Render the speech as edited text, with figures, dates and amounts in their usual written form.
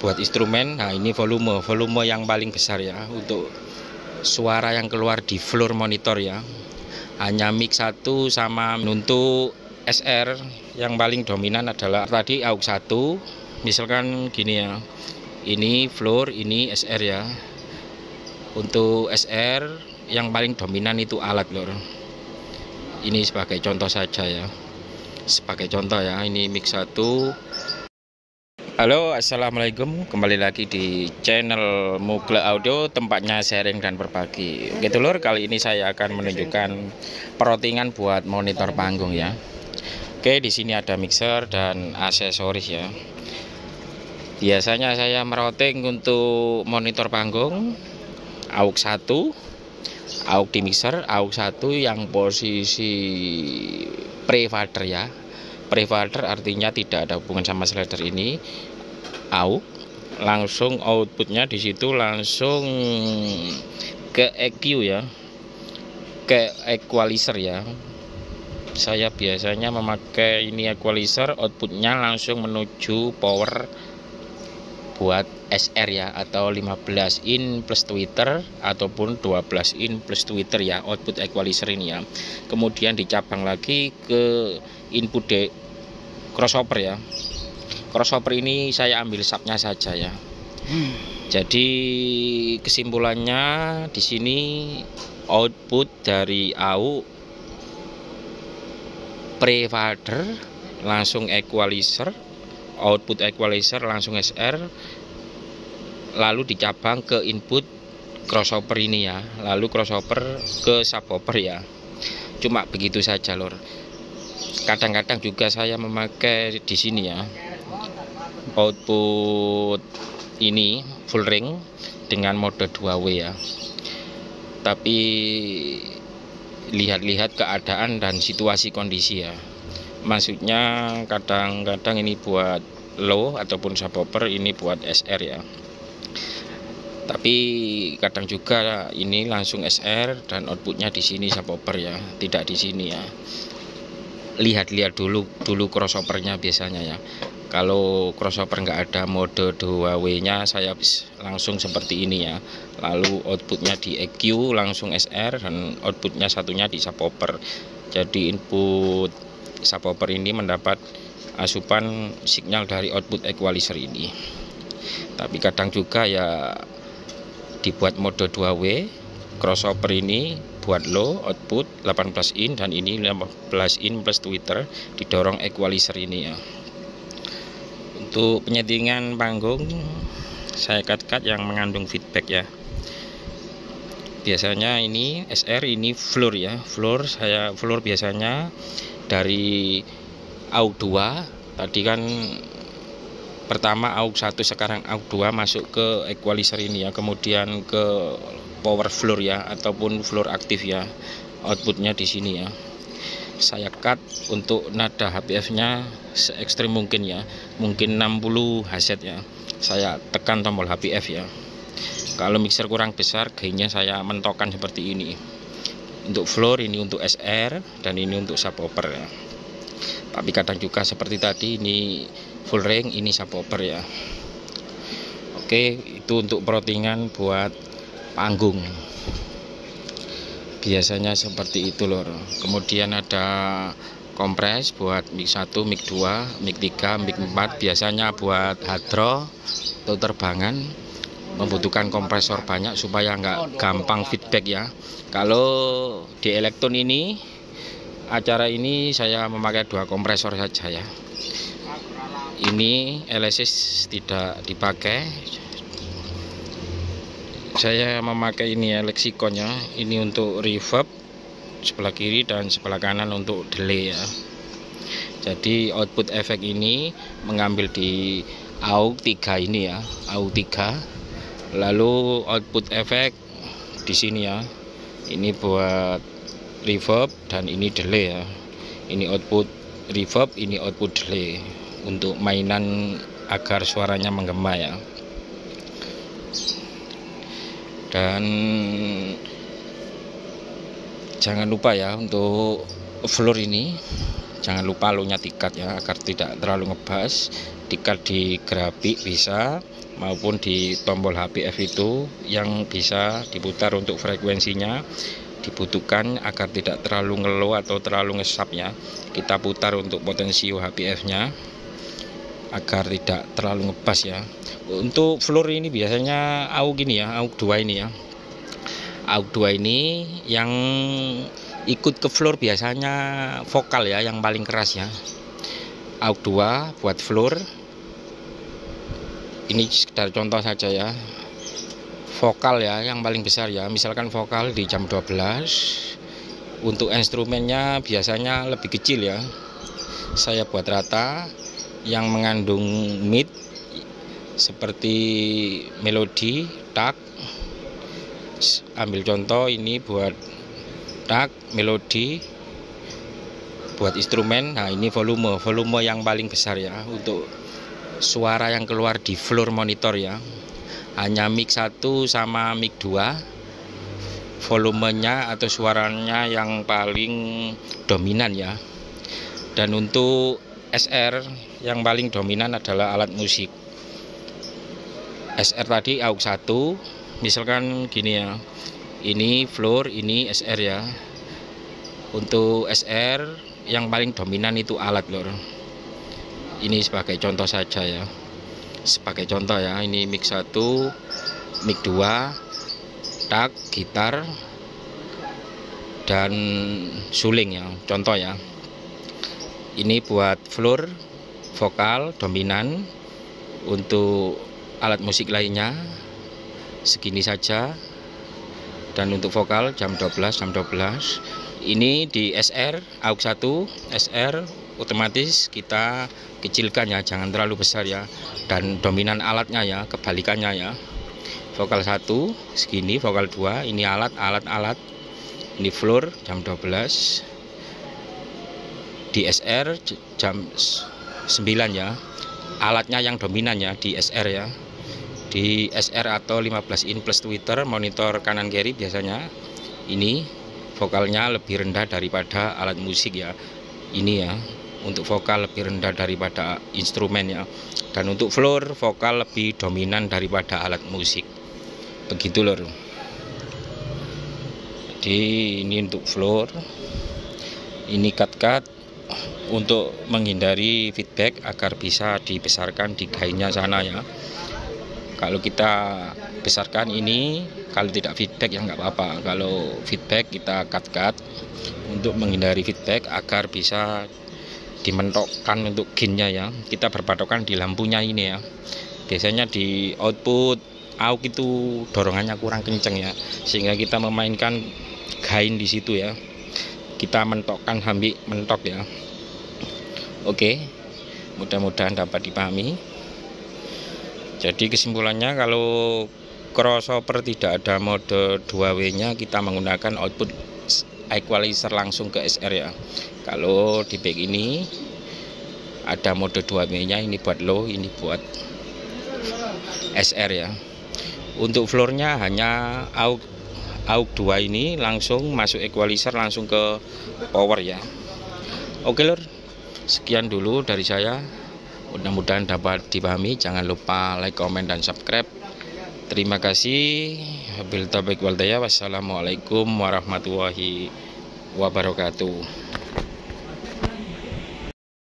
buat instrumen. Nah, ini volume yang paling besar ya untuk suara yang keluar di floor monitor ya. Hanya mic 1 sama untuk SR yang paling dominan adalah tadi AUX 1. Misalkan gini ya. Ini floor, ini SR ya. Untuk SR yang paling dominan itu alat lor. Ini sebagai contoh saja ya. Sebagai contoh ya, ini mic 1. Halo, assalamualaikum, kembali lagi di channel Mugle Audio, tempatnya sharing dan berbagi. Oke lur, kali ini saya akan menunjukkan peroutingan buat monitor panggung ya. Oke, di sini ada mixer dan aksesoris ya. Biasanya saya merouting untuk monitor panggung AUX 1, AUX di mixer, AUX 1 yang posisi pre-fader ya. Pre-fader artinya tidak ada hubungan sama slider ini. AUX langsung outputnya di situ langsung ke EQ ya, ke equalizer ya. Saya biasanya memakai ini equalizer, outputnya langsung menuju power buat SR ya, atau 15 in plus tweeter ataupun 12 in plus tweeter ya, output equalizer ini ya. Kemudian dicabang lagi ke input crossover ya. Crossover ini saya ambil subnya saja ya. Jadi kesimpulannya di sini output dari AUX pre-fader langsung equalizer, output equalizer langsung SR, lalu dicabang ke input crossover ini ya, lalu crossover ke subwoofer ya. Cuma begitu saja lor. Kadang-kadang juga saya memakai di sini ya, output ini full ring dengan mode 2W ya. Tapi lihat-lihat keadaan dan situasi kondisi ya. Maksudnya kadang-kadang ini buat low ataupun subwoofer, ini buat SR ya. Tapi kadang juga ini langsung SR dan outputnya di sini subwoofer ya, tidak di sini ya. Lihat-lihat dulu crossovernya biasanya ya. Kalau crossover nggak ada mode 2W nya, saya langsung seperti ini ya. Lalu outputnya di EQ langsung SR dan outputnya satunya di subwoofer. Jadi input subwoofer ini mendapat asupan sinyal dari output equalizer ini. Tapi kadang juga ya dibuat mode 2W, crossover ini buat low output 18 in dan ini 15 in plus tweeter, didorong equalizer ini ya. Untuk penyetingan panggung saya cut yang mengandung feedback ya. Biasanya ini SR, ini floor ya. Floor biasanya dari AUX 2. Tadi kan pertama AUX 1, sekarang AUX 2 masuk ke equalizer ini ya. Kemudian ke power floor ya, ataupun floor aktif ya. Outputnya di sini ya. Saya cut untuk nada HPF-nya se-ekstrim mungkin ya, mungkin 60 Hz ya. Saya tekan tombol HPF ya. Kalau mixer kurang besar, gainnya saya mentokkan seperti ini. Untuk floor ini untuk SR dan ini untuk subwoofer ya. Tapi kadang juga seperti tadi, ini full ring, ini subwoofer ya. Oke, itu untuk peroutingan buat panggung. Biasanya seperti itu lor. Kemudian ada kompres buat mic 1, mic 2, mic 3, mic 4. Biasanya buat hadro atau terbangan membutuhkan kompresor banyak supaya nggak gampang feedback ya. Kalau di elektron ini, acara ini saya memakai 2 kompresor saja ya. Ini LSS tidak dipakai. Saya memakai ini ya, lexikonnya. Ini untuk reverb sebelah kiri dan sebelah kanan untuk delay ya. Jadi output efek ini mengambil di AUX 3 ini ya, AUX 3. Lalu output efek di sini ya. Ini buat reverb dan ini delay ya. Ini output reverb, ini output delay untuk mainan agar suaranya menggema ya. Dan jangan lupa ya, untuk floor ini jangan lupa low-nya tikat ya, agar tidak terlalu ngebas. ketika di grafik bisa, maupun di tombol HPF itu yang bisa diputar untuk frekuensinya dibutuhkan agar tidak terlalu ngelow atau terlalu ngesap ya. Kita putar untuk potensio HPF nya agar tidak terlalu ngebas ya. Untuk floor ini biasanya AUX ini ya, AUX 2 ini ya. AUX 2 ini yang ikut ke floor biasanya vokal ya, yang paling keras ya. AUX 2 buat floor. Ini sekedar contoh saja ya. Vokal ya yang paling besar ya, misalkan vokal di jam 12. Untuk instrumennya biasanya lebih kecil ya, saya buat rata yang mengandung mid seperti melodi, tak. Ambil contoh ini buat tak, melodi, buat instrumen. Nah ini volume yang paling besar ya untuk suara yang keluar di floor monitor ya. Hanya mic 1 sama mic 2 volumenya atau suaranya yang paling dominan ya. Dan untuk SR yang paling dominan adalah alat musik. SR tadi AUX 1, misalkan gini ya, ini floor, ini SR ya. Untuk SR yang paling dominan itu alat lor. Ini sebagai contoh saja ya. Sebagai contoh ya, ini mic 1, mic 2, tak, gitar, dan suling ya, contoh ya. Ini buat floor, vokal, dominan. Untuk alat musik lainnya segini saja. Dan untuk vokal jam 12. Ini di SR, AUX 1, SR otomatis kita kecilkan ya, jangan terlalu besar ya. Dan dominan alatnya ya, kebalikannya ya. Vokal 1 segini, vokal 2 ini alat. Ini floor jam 12. Di SR jam 9 ya. Alatnya yang dominan ya di SR ya. Di SR atau 15 in plus tweeter monitor kanan kiri biasanya ini vokalnya lebih rendah daripada alat musik ya. Ini ya, untuk vokal lebih rendah daripada instrumen ya. Dan untuk floor vokal lebih dominan daripada alat musik. Begitu lor. Jadi ini untuk floor. Ini cut untuk menghindari feedback agar bisa dibesarkan di gainnya sana ya. Kalau kita besarkan ini, kalau tidak feedback ya nggak apa-apa. Kalau feedback kita cut untuk menghindari feedback agar bisa dimentokkan untuk gainnya ya. Kita berpatokan di lampunya ini ya. Biasanya di output AUX itu dorongannya kurang kenceng ya, sehingga kita memainkan gain di situ ya. Kita mentokkan sambil mentok ya. Oke, mudah-mudahan dapat dipahami. Jadi kesimpulannya, kalau crossover tidak ada mode 2W nya, kita menggunakan output equalizer langsung ke SR ya. Kalau di back ini ada mode 2W nya, ini buat low, ini buat SR ya. Untuk floornya hanya AUX 2 ini langsung masuk equalizer langsung ke power ya. Oke lor, sekian dulu dari saya. Mudah-mudahan dapat dipahami. Jangan lupa like, komen, dan subscribe. Terima kasih. Wassalamualaikum warahmatullahi wabarakatuh.